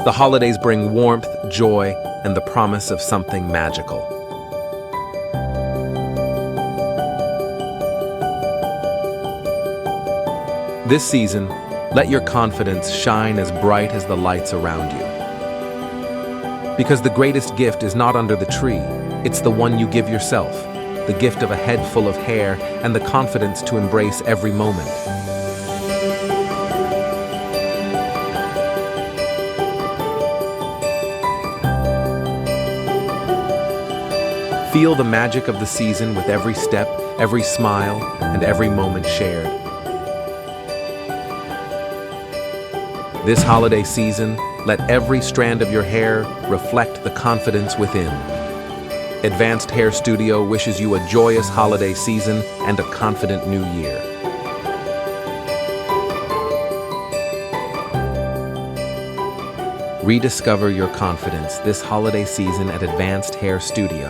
The holidays bring warmth, joy, and the promise of something magical. This season, let your confidence shine as bright as the lights around you. Because the greatest gift is not under the tree, it's the one you give yourself, the gift of a head full of hair and the confidence to embrace every moment. Feel the magic of the season with every step, every smile, and every moment shared. This holiday season, let every strand of your hair reflect the confidence within. Advanced Hair Studio wishes you a joyous holiday season and a confident new year. Rediscover your confidence this holiday season at Advanced Hair Studio.